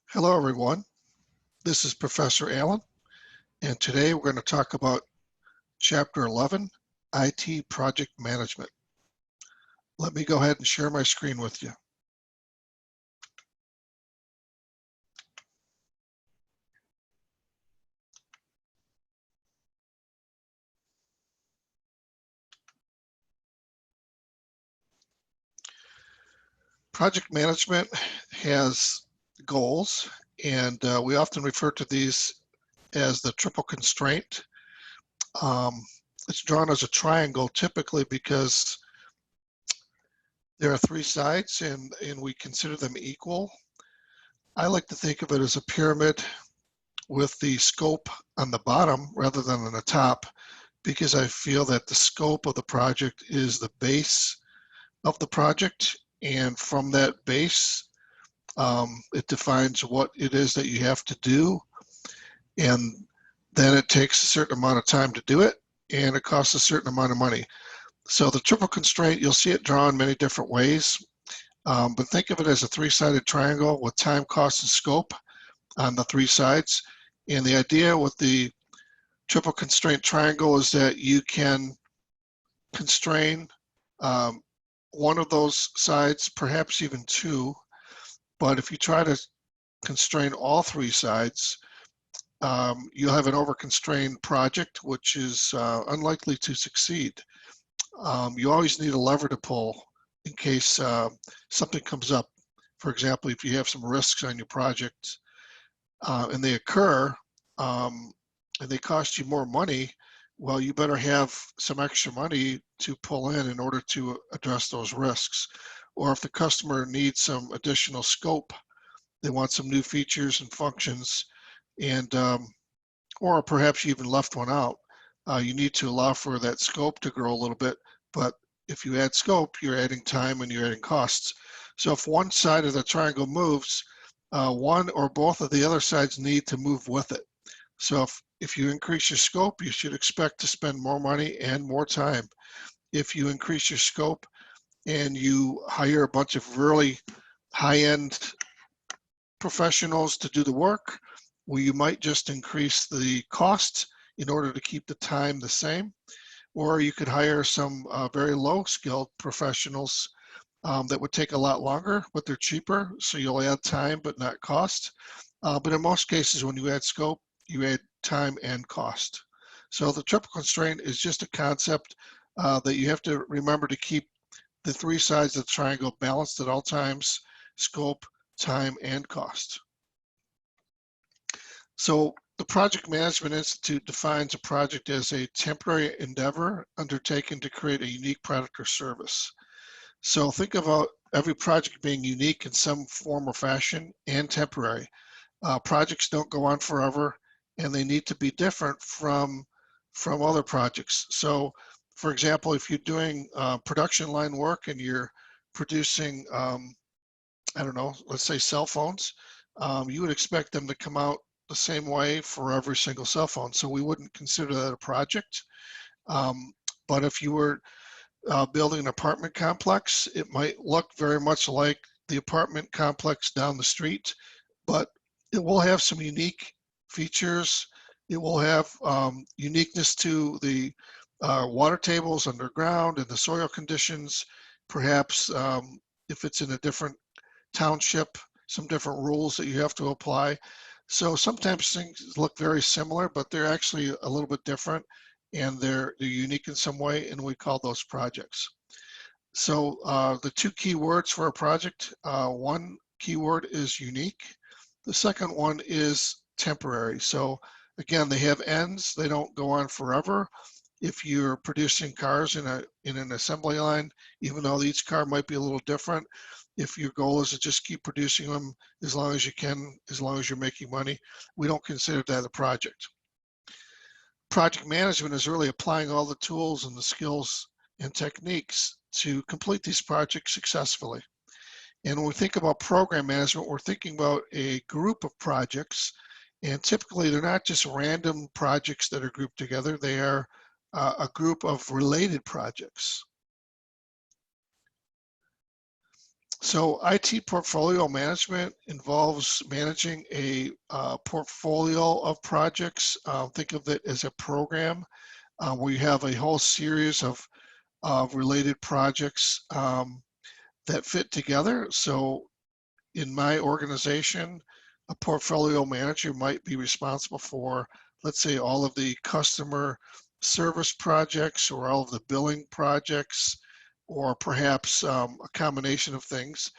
Hello, everyone. This is Professor Allen, and today we're going to talk about Chapter 11, IT Project Management. Let me go ahead and share my screen with you. Project management has goals, and we often refer to these as the triple constraint. It's drawn as a triangle typically because there are three sides and we consider them equal. I like to think of it as a pyramid with the scope on the bottom rather than on the top, because I feel that the scope of the project is the base of the project, and from that base, it defines what it is that you have to do, and then it takes a certain amount of time to do it, and it costs a certain amount of money. So the triple constraint, you'll see it drawn many different ways, but think of it as a three-sided triangle with time, cost, and scope on the three sides. And the idea with the triple constraint triangle is that you can constrain one of those sides, perhaps even two, but if you try to constrain all three sides, you'll have an over-constrained project, which is unlikely to succeed. You always need a lever to pull in case something comes up. For example, if you have some risks on your project and they occur and they cost you more money, well, you better have some extra money to pull in order to address those risks. Or if the customer needs some additional scope, they want some new features and functions, and or perhaps you even left one out, you need to allow for that scope to grow a little bit. But if you add scope, you're adding time and you're adding costs. So if one side of the triangle moves, one or both of the other sides need to move with it. So if you increase your scope, you should expect to spend more money and more time. If you increase your scope and you hire a bunch of really high-end professionals to do the work, well, you might just increase the cost in order to keep the time the same. Or you could hire some very low-skilled professionals that would take a lot longer, but they're cheaper, so you'll add time but not cost. But in most cases, when you add scope, you add time and cost. So the triple constraint is just a concept that you have to remember to keep the three sides of the triangle balanced at all times: scope, time, and cost. So the Project Management Institute defines a project as a temporary endeavor undertaken to create a unique product or service. So think about every project being unique in some form or fashion and temporary. Projects don't go on forever, and they need to be different from other projects. So for example, if you're doing production line work and you're producing, I don't know, let's say cell phones, you would expect them to come out the same way for every single cell phone. So we wouldn't consider that a project. But if you were building an apartment complex, it might look very much like the apartment complex down the street, but it will have some unique features. It will have uniqueness to the water tables underground and the soil conditions. Perhaps if it's in a different township, some different rules that you have to apply. So sometimes things look very similar, but they're actually a little bit different, and they're unique in some way, and we call those projects. So the two key words for a project, one keyword is unique. The second one is temporary. So again, they have ends. They don't go on forever. If you're producing cars in an assembly line, even though each car might be a little different, if your goal is to just keep producing them as long as you can, as long as you're making money, we don't consider that a project. Project management is really applying all the tools and the skills and techniques to complete these projects successfully. And when we think about program management, we're thinking about a group of projects, and typically they're not just random projects that are grouped together, they are a group of related projects. So IT portfolio management involves managing a portfolio of projects. Think of it as a program where you have a whole series of related projects that fit together. So in my organization, a portfolio manager might be responsible for, let's say, all of the customer service projects or all of the billing projects, or perhaps a combination of things.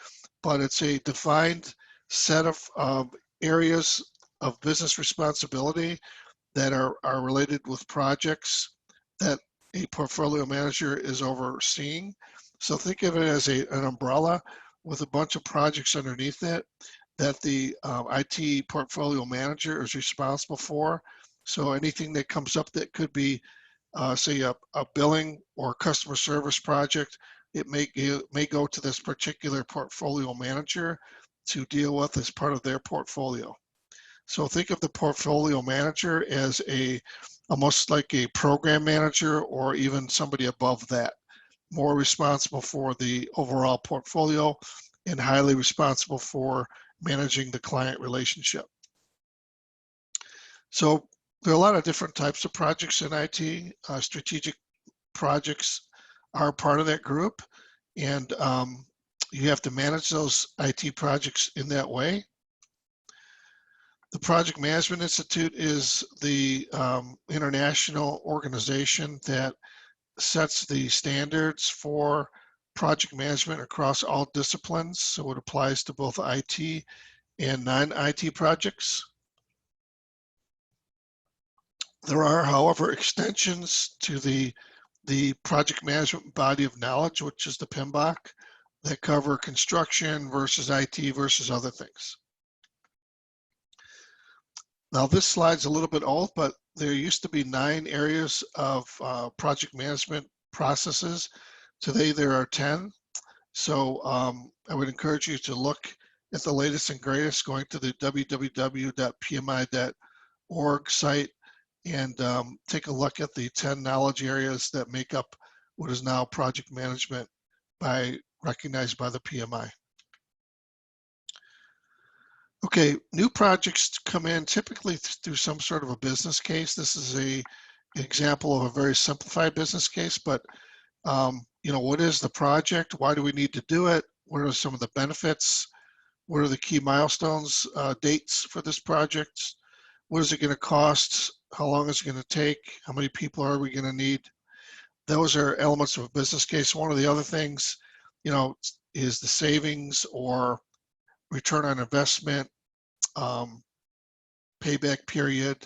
But it's a defined set of areas of business responsibility that are related with projects that a portfolio manager is overseeing. So think of it as an umbrella with a bunch of projects underneath it that the IT portfolio manager is responsible for. So anything that comes up that could be, say, a billing or customer service project, it may go to this particular portfolio manager to deal with as part of their portfolio. So think of the portfolio manager as almost like a program manager or even somebody above that, more responsible for the overall portfolio and highly responsible for managing the client relationship. So there are a lot of different types of projects in IT. Strategic projects are part of that group, and you have to manage those IT projects in that way. The Project Management Institute is the international organization that sets the standards for project management across all disciplines. So it applies to both IT and non-IT projects. There are, however, extensions to the project management body of knowledge, which is the PMBOK, that cover construction versus IT versus other things. Now this slide's a little bit old, but there used to be 9 areas of project management processes. Today there are 10. So I would encourage you to look at the latest and greatest, going to the www.pmi.org site and take a look at the 10 knowledge areas that make up what is now project management recognized by the PMI. Okay, new projects come in typically through some sort of a business case. This is an example of a very simplified business case, but you know, what is the project? Why do we need to do it? What are some of the benefits? What are the key milestones, dates for this project? What is it going to cost? How long is it going to take? How many people are we going to need? Those are elements of a business case. One of the other things, you know, is the savings or return on investment, payback period.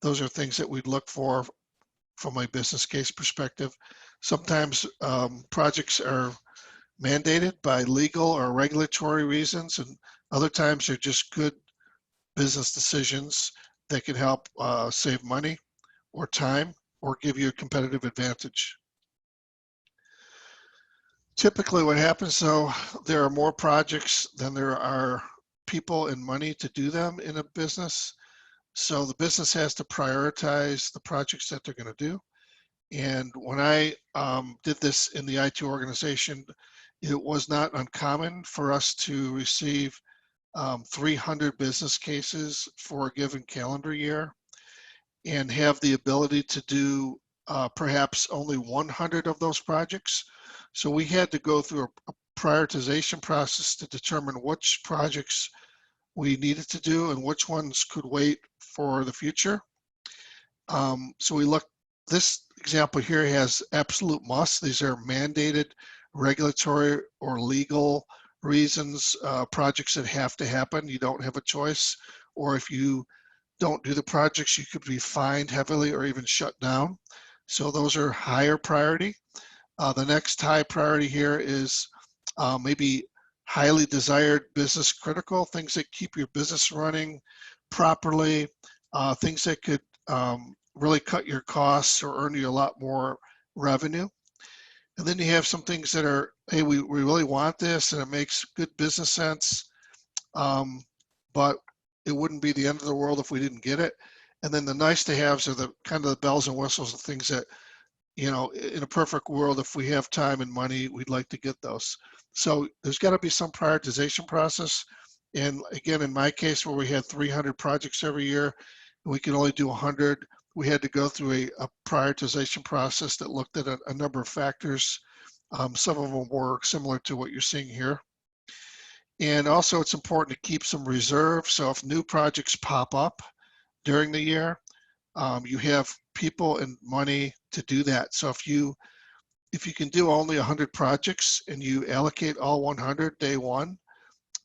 Those are things that we'd look for from a business case perspective. Sometimes projects are mandated by legal or regulatory reasons, and other times they're just good business decisions that can help save money or time or give you a competitive advantage. Typically what happens though, there are more projects than there are people and money to do them in a business. So the business has to prioritize the projects that they're going to do. And when I did this in the IT organization, it was not uncommon for us to receive 300 business cases for a given calendar year and have the ability to do perhaps only 100 of those projects. So we had to go through a prioritization process to determine which projects we needed to do and which ones could wait for the future. So we looked, this example here has absolute musts. These are mandated regulatory or legal reasons, projects that have to happen. You don't have a choice, or if you don't do the projects, you could be fined heavily or even shut down. So those are higher priority. The next high priority here is maybe highly desired business critical, things that keep your business running properly, things that could really cut your costs or earn you a lot more revenue. And then you have some things that are, hey, we really want this and it makes good business sense, but it wouldn't be the end of the world if we didn't get it. And then the nice to haves are the kind of the bells and whistles, the things that in a perfect world, if we have time and money, we'd like to get those. So there's got to be some prioritization process. And again, in my case, where we had 300 projects every year, and we could only do 100, we had to go through a prioritization process that looked at a number of factors. Some of them were similar to what you're seeing here. And also, it's important to keep some reserve. So if new projects pop up during the year, you have people and money to do that. So if you can do only 100 projects and you allocate all 100 day one,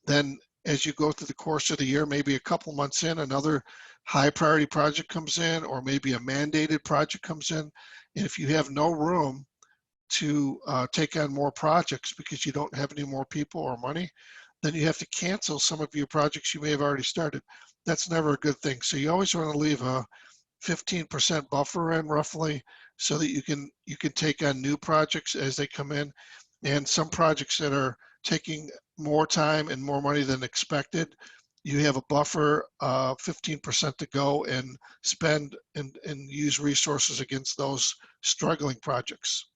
then as you go through the course of the year, maybe a couple months in, another high priority project comes in, or maybe a mandated project comes in. And if you have no room to take on more projects because you don't have any more people or money, then you have to cancel some of your projects you may have already started. That's never a good thing. So you always want to leave a 15% buffer in roughly, so that you can take on new projects as they come in. And some projects that are taking more time and more money than expected, you have a buffer, 15% to go and spend and use resources against those struggling projects.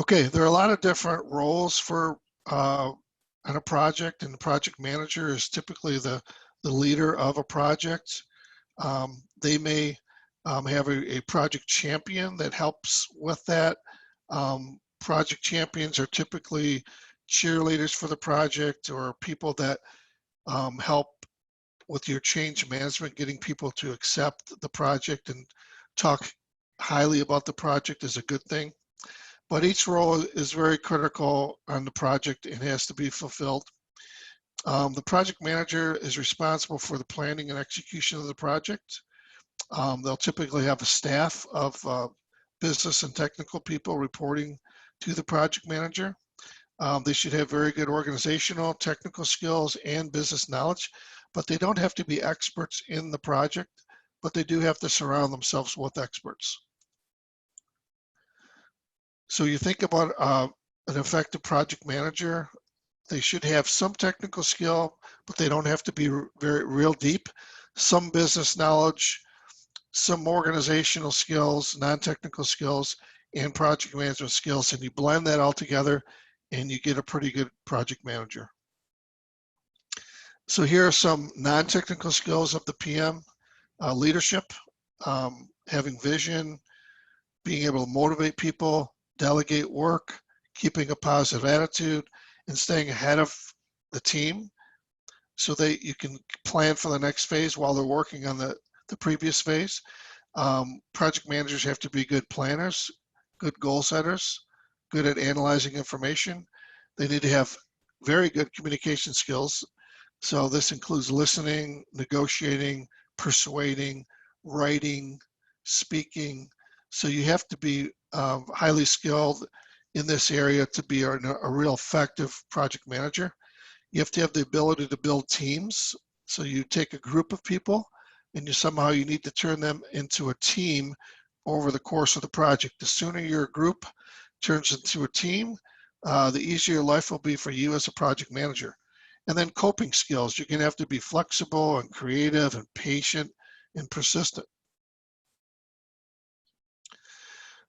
Okay, there are a lot of different roles for on a project, and the project manager is typically the leader of a project. They may have a project champion that helps with that. Project champions are typically cheerleaders for the project, or people that help with your change management, getting people to accept the project and talk highly about the project is a good thing. But each role is very critical on the project and has to be fulfilled. The project manager is responsible for the planning and execution of the project. They'll typically have a staff of business and technical people reporting to the project manager. They should have very good organizational, technical skills, and business knowledge, but they don't have to be experts in the project, but they do have to surround themselves with experts. So you think about an effective project manager. They should have some technical skill, but they don't have to be real deep. Some business knowledge, some organizational skills, non-technical skills, and project management skills, and you blend that all together and you get a pretty good project manager. So here are some non-technical skills of the PM. Leadership, having vision, being able to motivate people, delegate work, keeping a positive attitude, and staying ahead of the team so that you can plan for the next phase while they're working on the previous phase. Project managers have to be good planners, good goal setters, good at analyzing information. They need to have very good communication skills. So this includes listening, negotiating, persuading, writing, speaking. So you have to be highly skilled in this area to be a real effective project manager. You have to have the ability to build teams. So you take a group of people and you need to turn them into a team over the course of the project. The sooner your group turns into a team, the easier life will be for you as a project manager. And then coping skills. You're going to have to be flexible and creative and patient and persistent.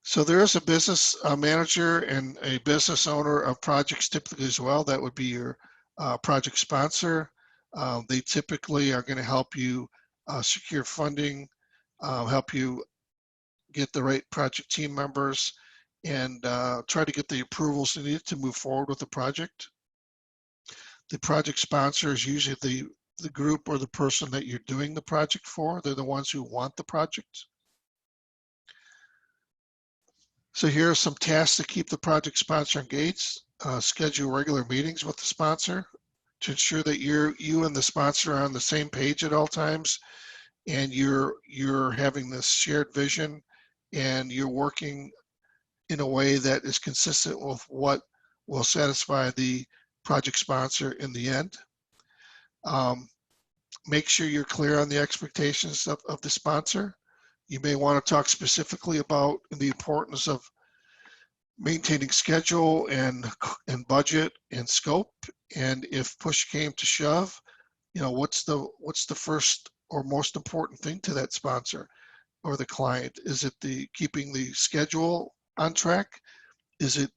So there is a business manager and a business owner of projects typically as well. That would be your project sponsor. They typically are going to help you secure funding, help you get the right project team members, and try to get the approvals needed to move forward with the project. The project sponsor is usually the group or the person that you're doing the project for. They're the ones who want the project. So here are some tasks to keep the project sponsor engaged. Schedule regular meetings with the sponsor to ensure that you and the sponsor are on the same page at all times, and you're having this shared vision, and you're working in a way that is consistent with what will satisfy the project sponsor in the end. Make sure you're clear on the expectations of the sponsor. You may want to talk specifically about the importance of maintaining schedule and budget and scope. And if push came to shove, what's the first or most important thing to that sponsor? or the client? Is it the keeping the schedule on track? Is it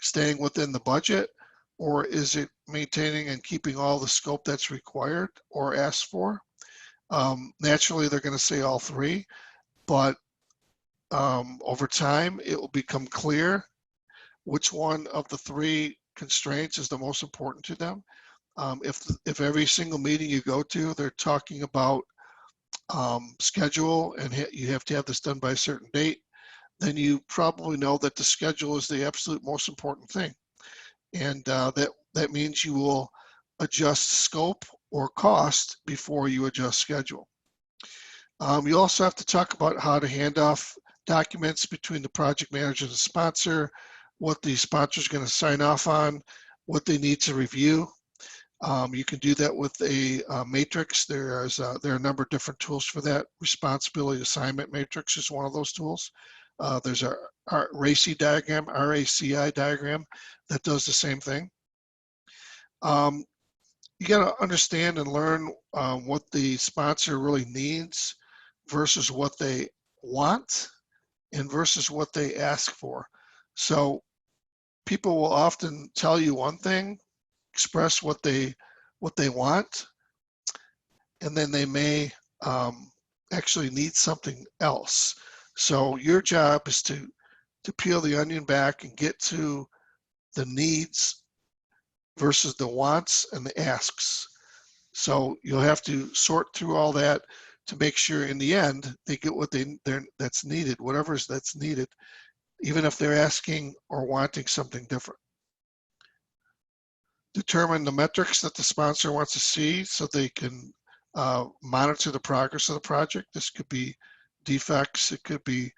staying within the budget? Or is it maintaining and keeping all the scope that's required or asked for? Naturally, they're going to say all three, but over time, it will become clear which one of the three constraints is the most important to them. If every single meeting you go to, they're talking about schedule and you have to have this done by a certain date, then you probably know that the schedule is the absolute most important thing. And that means you will adjust scope or cost before you adjust schedule. You also have to talk about how to hand off documents between the project manager and the sponsor, what the sponsor is going to sign off on, what they need to review. You can do that with a matrix. There are a number of different tools for that. Responsibility assignment matrix is one of those tools. There's a RACI diagram, RACI diagram, that does the same thing. You got to understand and learn what the sponsor really needs versus what they want and versus what they ask for. So people will often tell you one thing, express what they want, and then they may actually need something else. So your job is to peel the onion back and get to the needs versus the wants and the asks. So you'll have to sort through all that to make sure in the end they get what that's needed, whatever is that's needed, even if they're asking or wanting something different. Determine the metrics that the sponsor wants to see so they can monitor the progress of the project. This could be defects, it could be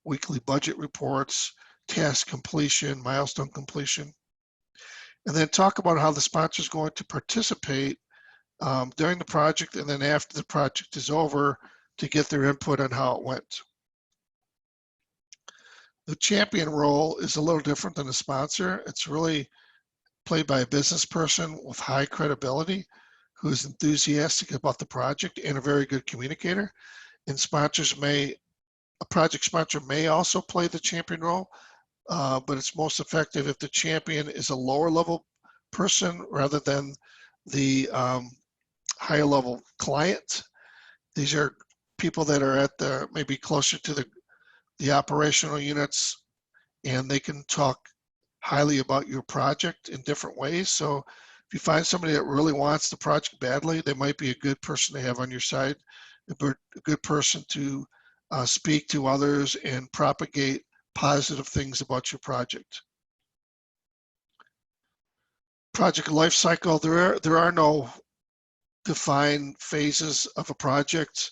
weekly budget reports, task completion, milestone completion. And then talk about how the sponsor is going to participate during the project and then after the project is over to get their input on how it went. The champion role is a little different than the sponsor. It's really played by a business person with high credibility who is enthusiastic about the project and a very good communicator. And a project sponsor may also play the champion role, but it's most effective if the champion is a lower level person rather than the higher level client. These are people that are at maybe closer to the operational units, and they can talk highly about your project in different ways. So if you find somebody that really wants the project badly, they might be a good person to have on your side, a good person to speak to others and propagate positive things about your project. Project life cycle, there are no defined phases of a project.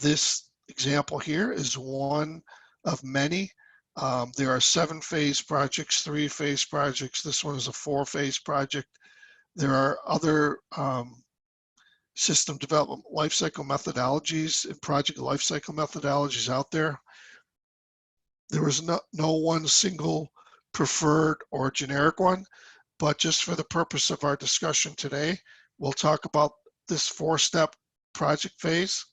This example here is one of many. There are 7-phase projects, 3-phase projects. This one is a 4-phase project. There are other system development lifecycle methodologies and project lifecycle methodologies out there. There is no one single preferred or generic one, but just for the purpose of our discussion today, we'll talk about this 4-step project phase.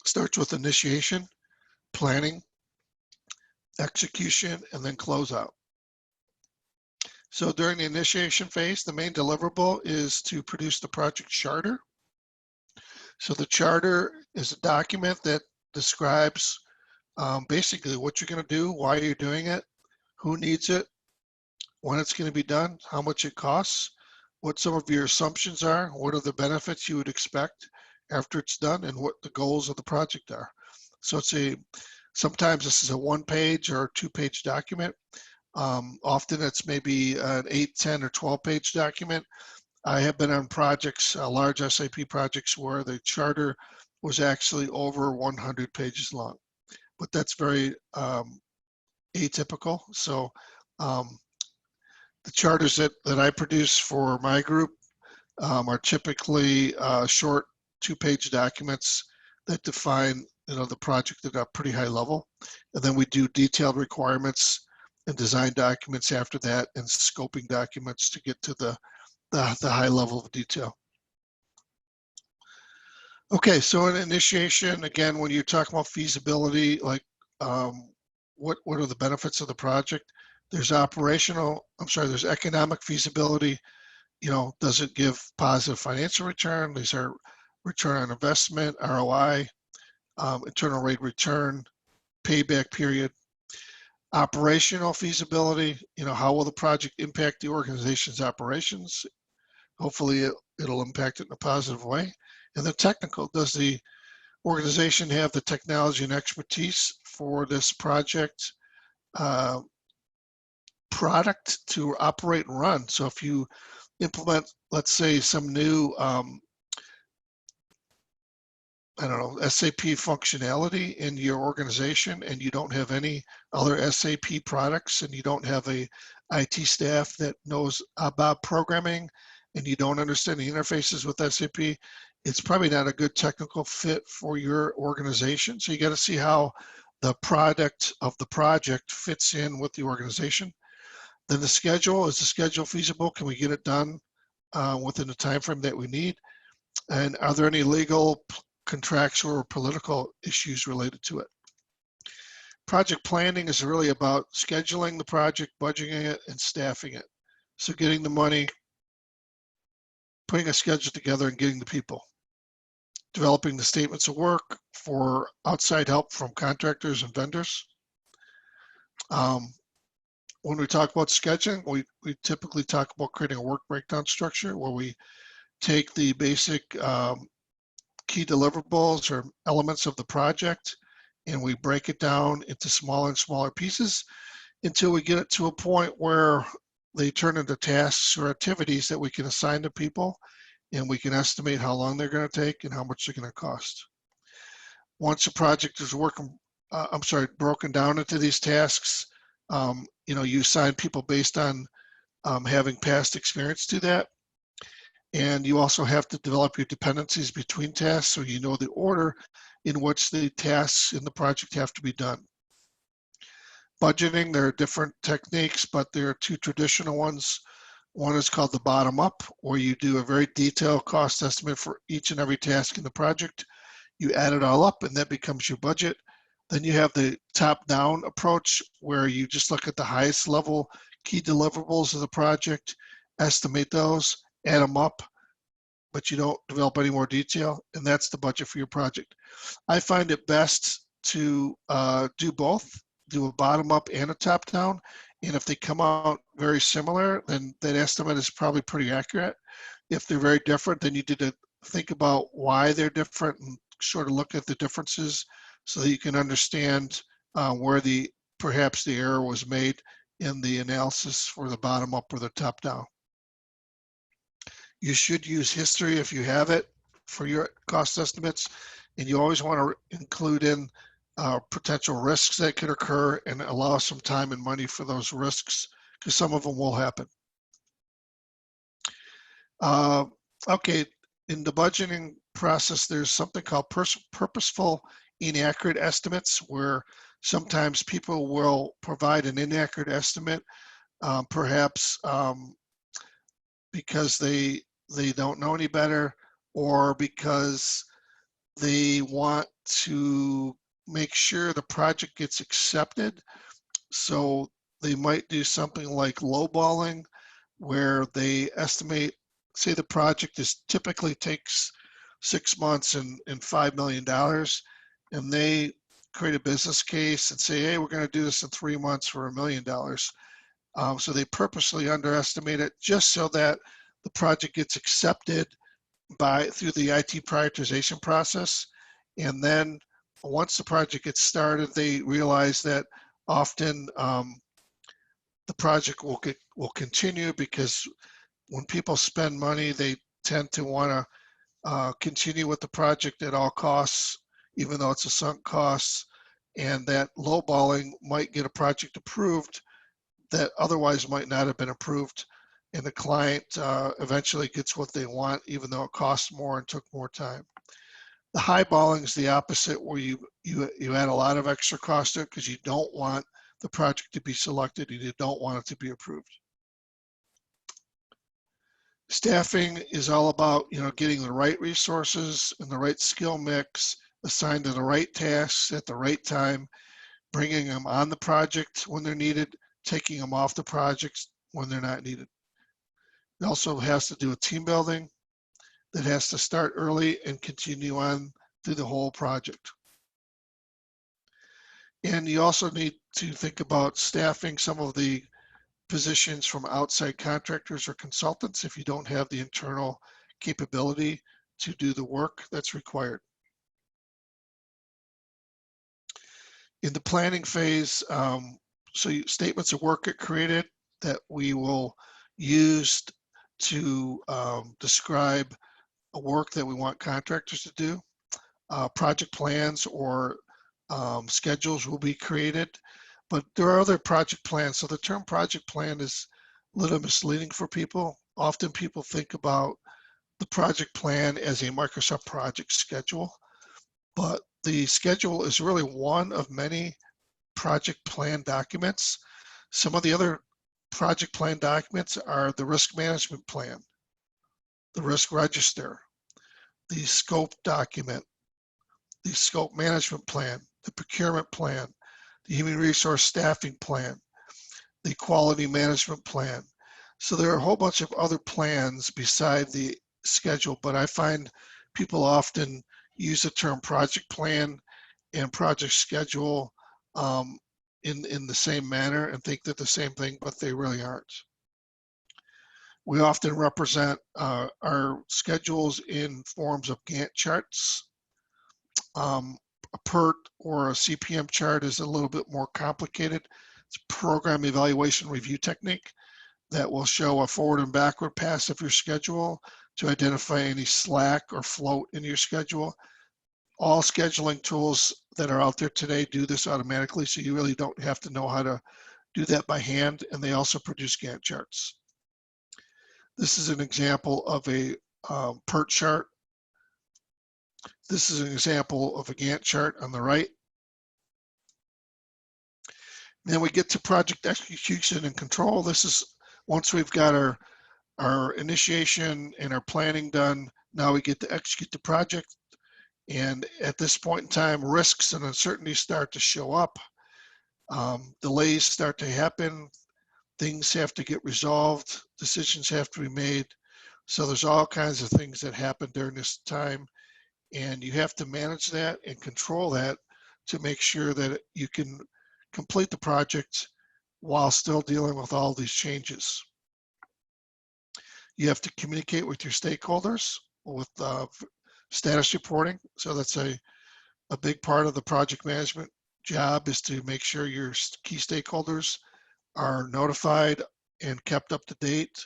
Starts with initiation, planning, execution, and then closeout. So during the initiation phase, the main deliverable is to produce the project charter. So the charter is a document that describes basically what you're going to do, why you're doing it, who needs it, when it's going to be done, how much it costs, what some of your assumptions are, what are the benefits you would expect after it's done, and what the goals of the project are. So sometimes this is a 1-page or 2-page document. Often it's maybe an 8, 10, or 12-page document. I have been on projects, large SAP projects, where the charter was actually over 100 pages long, but that's very atypical. So the charters that I produce for my group are typically short 2-page documents that define the project at a pretty high level. And then we do detailed requirements and design documents after that and scoping documents to get to the the high level of detail. Okay, so an initiation, again, when you're talking about feasibility, like what are the benefits of the project? There's there's economic feasibility. You know, does it give positive financial return? These are return on investment, ROI, internal rate return, payback period. Operational feasibility, you know, how will the project impact the organization's operations? Hopefully it'll impact it in a positive way. And the technical, does the organization have the technology and expertise for this project product to operate and run? So if you implement, let's say, some new, I don't know, SAP functionality in your organization, and you don't have any other SAP products, and you don't have a IT staff that knows about programming, and you don't understand the interfaces with SAP, it's probably not a good technical fit for your organization. So you got to see how the product of the project fits in with the organization. Then the schedule, is the schedule feasible? Can we get it done within the time frame that we need? And are there any legal, contractual, or political issues related to it? Project planning is really about scheduling the project, budgeting it, and staffing it. So getting the money, putting a schedule together, and getting the people. Developing the statements of work for outside help from contractors and vendors. When we talk about scheduling, we typically talk about creating a work breakdown structure where we take the basic key deliverables or elements of the project, and we break it down into smaller and smaller pieces until we get it to a point where they turn into tasks or activities that we can assign to people, and we can estimate how long they're going to take and how much they're going to cost. Once a project is broken down into these tasks, you know, you assign people based on having past experience to that. And you also have to develop your dependencies between tasks so you know the order in which the tasks in the project have to be done. Budgeting, there are different techniques, but there are two traditional ones. One is called the bottom up, where you do a very detailed cost estimate for each and every task in the project. You add it all up and that becomes your budget. Then you have the top down approach, where you just look at the highest level key deliverables of the project, estimate those, add them up, but you don't develop any more detail, and that's the budget for your project. I find it best to do both, do a bottom up and a top down, and if they come out very similar, then that estimate is probably pretty accurate. If they're very different, then you need to think about why they're different and sort of look at the differences so that you can understand where perhaps the error was made in the analysis for the bottom up or the top down. You should use history if you have it for your cost estimates, and you always want to include in potential risks that could occur and allow some time and money for those risks, because some of them will happen. Okay, in the budgeting process, there's something called purposeful inaccurate estimates, where sometimes people will provide an inaccurate estimate, perhaps because they don't know any better, or because they want to make sure the project gets accepted. So they might do something like lowballing, where they estimate, say the project typically takes 6 months and $5 million, and they create a business case and say, hey, we're going to do this in 3 months for $1 million. So they purposely underestimate it just so that the project gets accepted through the IT prioritization process. And then once the project gets started, they realize that often the project will continue, because when people spend money, they tend to want to continue with the project at all costs, even though it's a sunk cost. And that lowballing might get a project approved that otherwise might not have been approved, and the client eventually gets what they want, even though it costs more and took more time. The highballing is the opposite, where you add a lot of extra cost to it because you don't want the project to be selected and you don't want it to be approved. Staffing is all about, getting the right resources and the right skill mix assigned to the right tasks at the right time, bringing them on the project when they're needed, taking them off the projects when they're not needed. It also has to do with team building that has to start early and continue on through the whole project. And you also need to think about staffing some of the positions from outside contractors or consultants if you don't have the internal capability to do the work that's required. In the planning phase, statements of work get created that we will use to describe a work that we want contractors to do. Project plans or schedules will be created, but there are other project plans. So the term project plan is a little misleading for people. Often people think about the project plan as a Microsoft project schedule, but the schedule is really one of many project plan documents. Some of the other project plan documents are the risk management plan, the risk register, the scope document, the scope management plan, the procurement plan, the human resource staffing plan, the quality management plan. So there are a whole bunch of other plans beside the schedule, but I find people often use the term project plan and project schedule in the same manner and think they're the same thing, but they really aren't. We often represent our schedules in forms of Gantt charts. A PERT or a CPM chart is a little bit more complicated. It's a program evaluation review technique that will show a forward and backward pass of your schedule to identify any slack or float in your schedule. All scheduling tools that are out there today do this automatically, so you really don't have to know how to do that by hand, and they also produce Gantt charts. This is an example of a PERT chart. This is an example of a Gantt chart on the right. Then we get to project execution and control. This is once we've got our initiation and our planning done, now we get to execute the project. And at this point in time, risks and uncertainties start to show up. Delays start to happen. Things have to get resolved. Decisions have to be made. So there's all kinds of things that happen during this time. And you have to manage that and control that to make sure that you can complete the project while still dealing with all these changes. You have to communicate with your stakeholders with status reporting. So that's a big part of the project management job, is to make sure your key stakeholders are notified and kept up to date.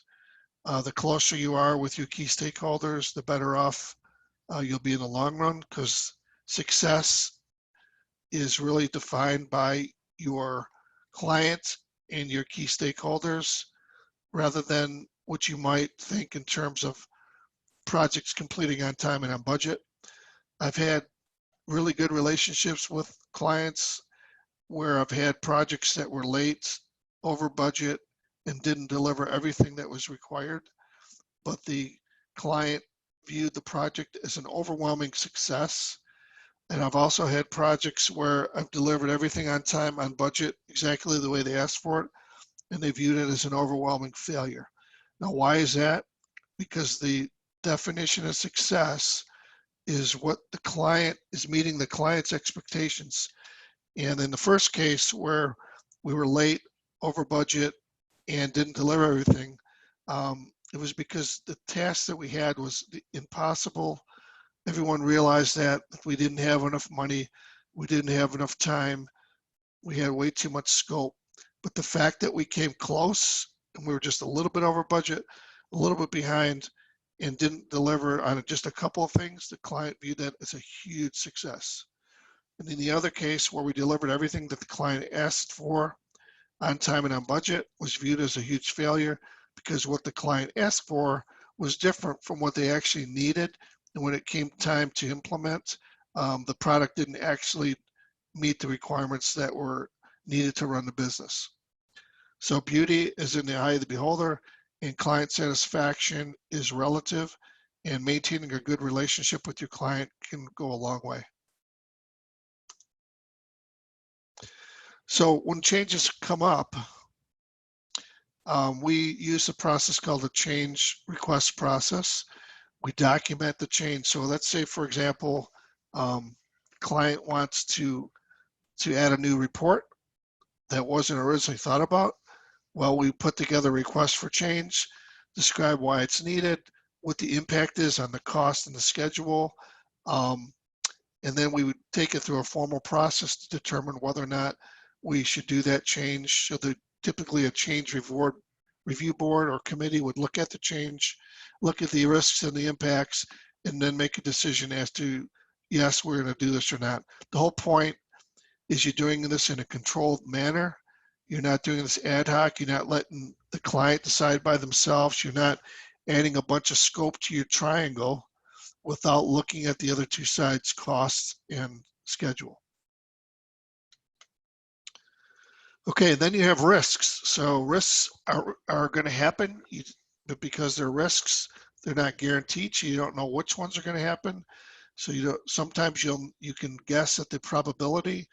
The closer you are with your key stakeholders, the better off you'll be in the long run, because success is really defined by your client and your key stakeholders, rather than what you might think in terms of projects completing on time and on budget. I've had really good relationships with clients where I've had projects that were late, over budget, and didn't deliver everything that was required, but the client viewed the project as an overwhelming success. And I've also had projects where I've delivered everything on time, on budget, exactly the way they asked for it, and they viewed it as an overwhelming failure. Now, why is that? Because the definition of success is what the client is meeting the client's expectations. And in the first case, where we were late, over budget, and didn't deliver everything, it was because the task that we had was impossible. Everyone realized that we didn't have enough money, we didn't have enough time, we had way too much scope. But the fact that we came close and we were just a little bit over budget, a little bit behind, and didn't deliver on just a couple of things, the client viewed that as a huge success. And in the other case, where we delivered everything that the client asked for on time and on budget, was viewed as a huge failure, because what the client asked for was different from what they actually needed. And when it came time to implement, the product didn't actually meet the requirements that were needed to run the business. So beauty is in the eye of the beholder, and client satisfaction is relative, and maintaining a good relationship with your client can go a long way. So when changes come up, we use a process called a change request process. We document the change. So let's say, for example, client wants to add a new report that wasn't originally thought about. Well, we put together a request for change, describe why it's needed, what the impact is on the cost and the schedule, and then we would take it through a formal process to determine whether or not we should do that change. So typically a change review board or committee would look at the change, look at the risks and the impacts, and then make a decision as to, yes, we're going to do this or not. The whole point is you're doing this in a controlled manner. You're not doing this ad hoc. You're not letting the client decide by themselves. You're not adding a bunch of scope to your triangle without looking at the other two sides, costs and schedule. Okay, then you have risks. So risks are going to happen, but because they're risks, they're not guaranteed. So you don't know which ones are going to happen. So sometimes you can guess at the probability.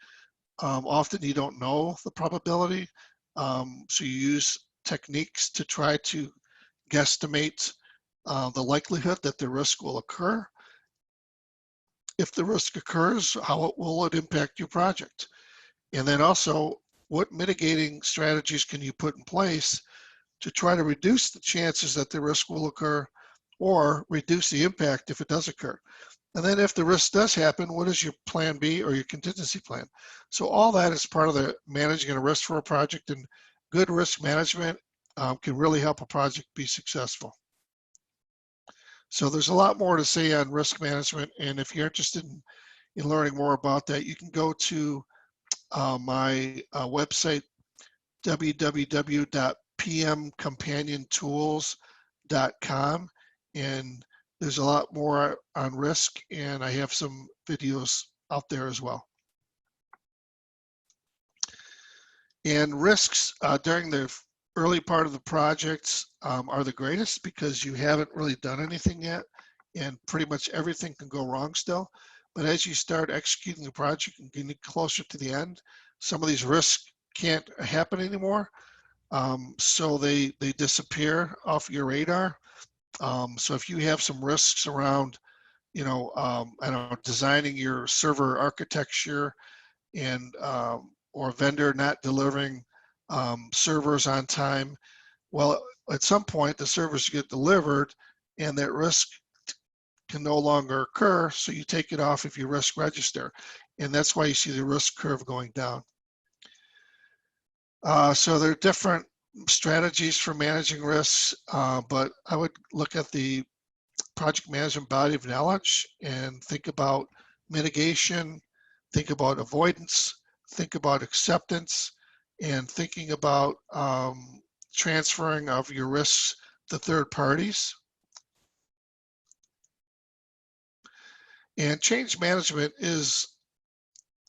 Often you don't know the probability. So you use techniques to try to guesstimate the likelihood that the risk will occur. If the risk occurs, how will it impact your project? And then also, what mitigating strategies can you put in place to try to reduce the chances that the risk will occur or reduce the impact if it does occur? And then if the risk does happen, what is your plan B or your contingency plan? So all that is part of the managing a risk for a project, and good risk management can really help a project be successful. So there's a lot more to say on risk management, and if you're interested in learning more about that, you can go to my website, www.pmcompaniontools.com, and there's a lot more on risk, and I have some videos out there as well. And risks during the early part of the projects are the greatest because you haven't really done anything yet, and pretty much everything can go wrong still. But as you start executing the project and getting closer to the end, some of these risks can't happen anymore. So they disappear off your radar. So if you have some risks around, I don't know, designing your server architecture and or a vendor not delivering servers on time, well, at some point the servers get delivered and that risk can no longer occur, so you take it off of your risk register. And that's why you see the risk curve going down. So there are different strategies for managing risks, but I would look at the project management body of knowledge and think about mitigation, think about avoidance, think about acceptance, and thinking about transferring of your risks to third parties. And change management is,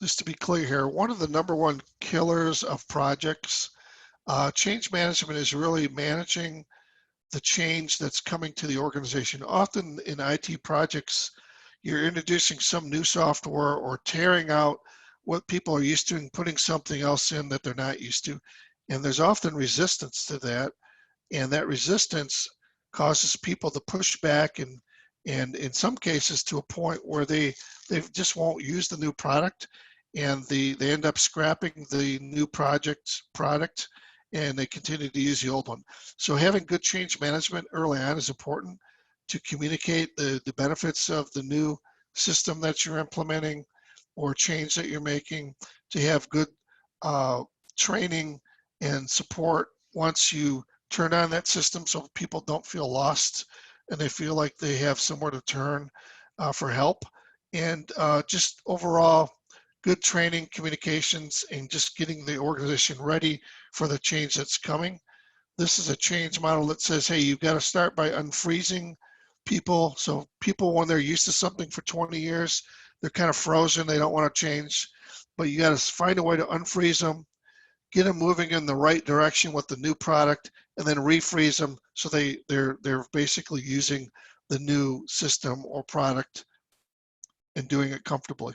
just to be clear here, one of the #1 killers of projects. Change management is really managing the change that's coming to the organization. Often in IT projects, you're introducing some new software or tearing out what people are used to and putting something else in that they're not used to. And there's often resistance to that. And that resistance causes people to push back, and in some cases to a point where they just won't use the new product, and they end up scrapping the new product and they continue to use the old one. So having good change management early on is important to communicate the benefits of the new system that you're implementing or change that you're making, to have good training and support once you turn on that system, so people don't feel lost and they feel like they have somewhere to turn for help. And just overall good training, communications, and just getting the organization ready for the change that's coming. This is a change model that says, hey, you've got to start by unfreezing people. So people, when they're used to something for 20 years, they're kind of frozen. They don't want to change, but you got to find a way to unfreeze them, get them moving in the right direction with the new product, and then refreeze them so they're basically using the new system or product and doing it comfortably.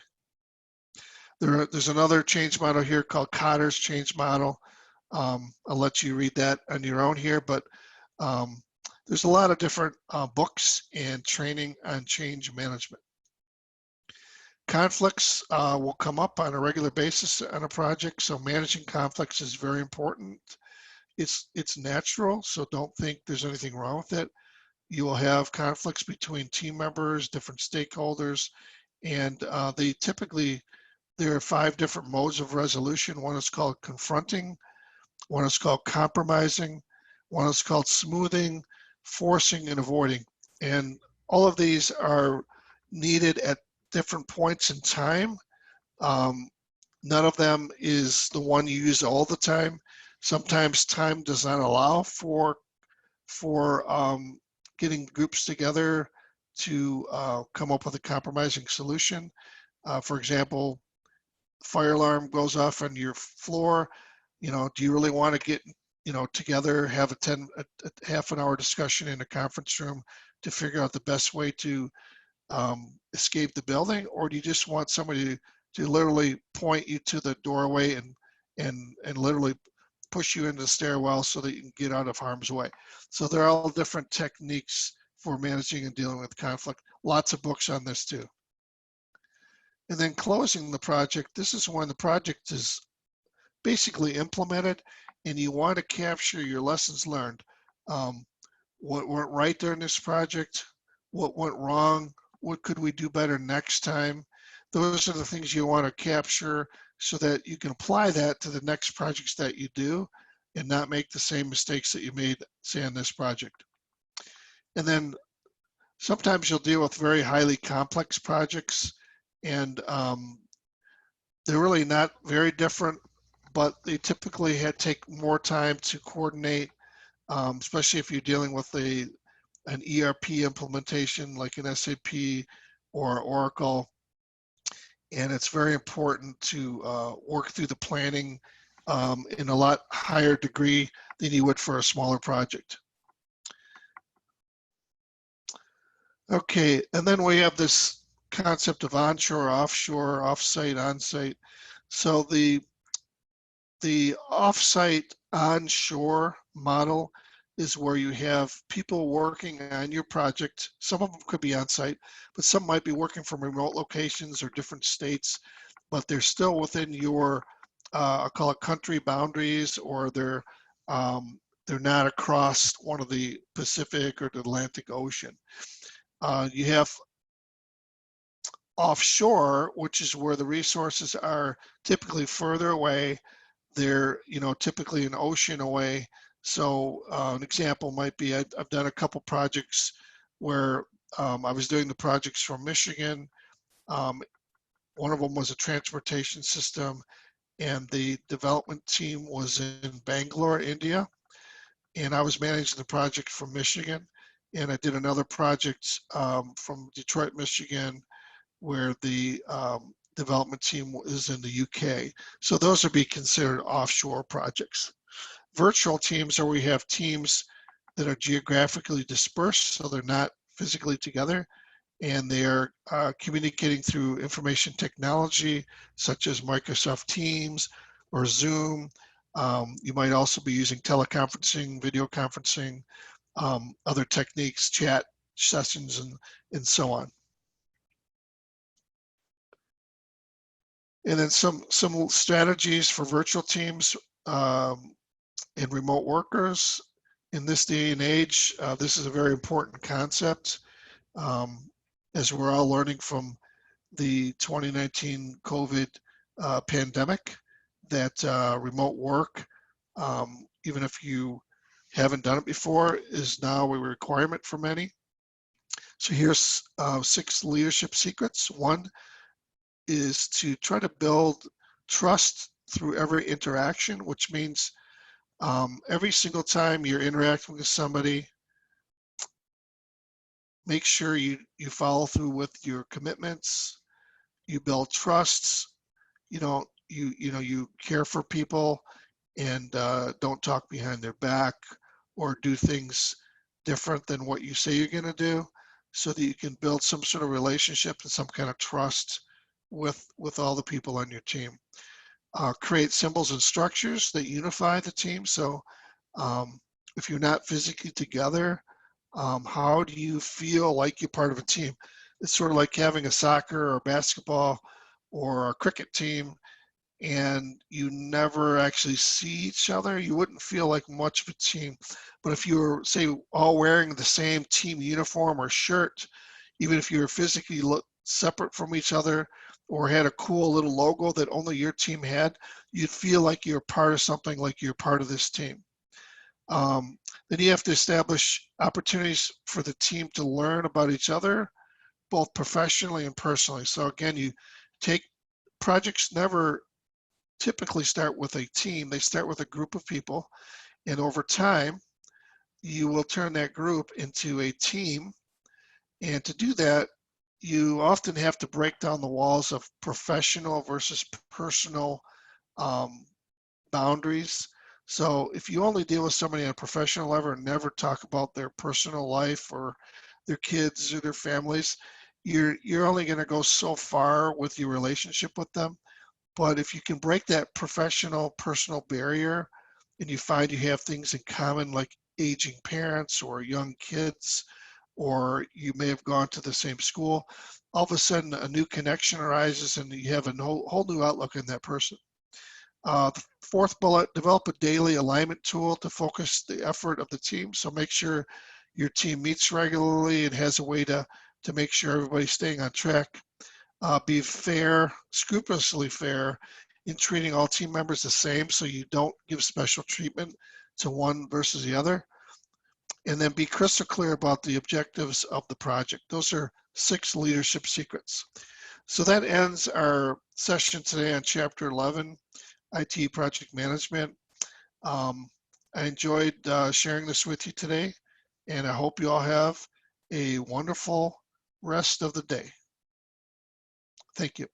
There's another change model here called Kotter's change model. I'll let you read that on your own here, but there's a lot of different books and training on change management. Conflicts will come up on a regular basis on a project, so managing conflicts is very important. It's natural, so don't think there's anything wrong with it. You will have conflicts between team members, different stakeholders, and there are 5 different modes of resolution. One is called confronting, one is called compromising, one is called smoothing, forcing, and avoiding. And all of these are needed at different points in time. None of them is the one you use all the time. Sometimes time does not allow for getting groups together to come up with a compromising solution. For example, fire alarm goes off on your floor. Do you really want to get together, have a half an hour discussion in a conference room to figure out the best way to escape the building, or do you just want somebody to literally point you to the doorway and literally push you into the stairwell so that you can get out of harm's way? So there are all different techniques for managing and dealing with conflict. Lots of books on this too. And then closing the project. This is when the project is basically implemented and you want to capture your lessons learned. What went right during this project? What went wrong? What could we do better next time? Those are the things you want to capture so that you can apply that to the next projects that you do and not make the same mistakes that you made, say, on this project. And then sometimes you'll deal with very highly complex projects, and they're really not very different, but they typically take more time to coordinate, especially if you're dealing with an ERP implementation like an SAP or Oracle. And it's very important to work through the planning in a lot higher degree than you would for a smaller project. Okay, and then we have this concept of onshore, offshore, offsite, onsite. So the offsite onshore model is where you have people working on your project. Some of them could be on site, but some might be working from remote locations or different states, but they're still within your, I'll call it country boundaries, or they're not across one of the Pacific or the Atlantic Ocean. You have offshore, which is where the resources are typically further away. They're typically an ocean away. So an example might be I've done a couple projects where I was doing the projects from Michigan. One of them was a transportation system, and the development team was in Bangalore, India, and I was managing the project from Michigan. And I did another project from Detroit, Michigan, where the development team is in the UK. So those would be considered offshore projects. Virtual teams are where we have teams that are geographically dispersed, so they're not physically together, and they are communicating through information technology such as Microsoft Teams or Zoom. You might also be using teleconferencing, video conferencing, other techniques, chat sessions, and so on. And then some strategies for virtual teams and remote workers. In this day and age, this is a very important concept, as we're all learning from the 2019 COVID pandemic, that remote work, even if you haven't done it before, is now a requirement for many. So here's 6 leadership secrets. One is to try to build trust through every interaction, which means every single time you're interacting with somebody, make sure you follow through with your commitments, you build trusts, you care for people, and don't talk behind their back or do things different than what you say you're going to do, so that you can build some sort of relationship and some kind of trust with all the people on your team. Create symbols and structures that unify the team. So if you're not physically together, how do you feel like you're part of a team? It's sort of like having a soccer or basketball or a cricket team, and you never actually see each other. You wouldn't feel like much of a team. But if you were, say, all wearing the same team uniform or shirt, even if you were physically separate from each other or had a cool little logo that only your team had, you'd feel like you're part of something, like you're part of this team. Then you have to establish opportunities for the team to learn about each other, both professionally and personally. So again, you take projects never typically start with a team. They start with a group of people, and over time, you will turn that group into a team. And to do that, you often have to break down the walls of professional versus personal boundaries. So if you only deal with somebody on a professional level and never talk about their personal life or their kids or their families, you're only going to go so far with your relationship with them. But if you can break that professional personal barrier and you find you have things in common, like aging parents or young kids, or you may have gone to the same school, all of a sudden a new connection arises and you have a whole new outlook on that person. The fourth bullet, develop a daily alignment tool to focus the effort of the team. So make sure your team meets regularly and has a way to make sure everybody's staying on track. Be fair, scrupulously fair in treating all team members the same, so you don't give special treatment to one versus the other. And then be crystal clear about the objectives of the project. Those are 6 leadership secrets. So that ends our session today on Chapter 11, IT Project Management. I enjoyed sharing this with you today, and I hope you all have a wonderful rest of the day. Thank you.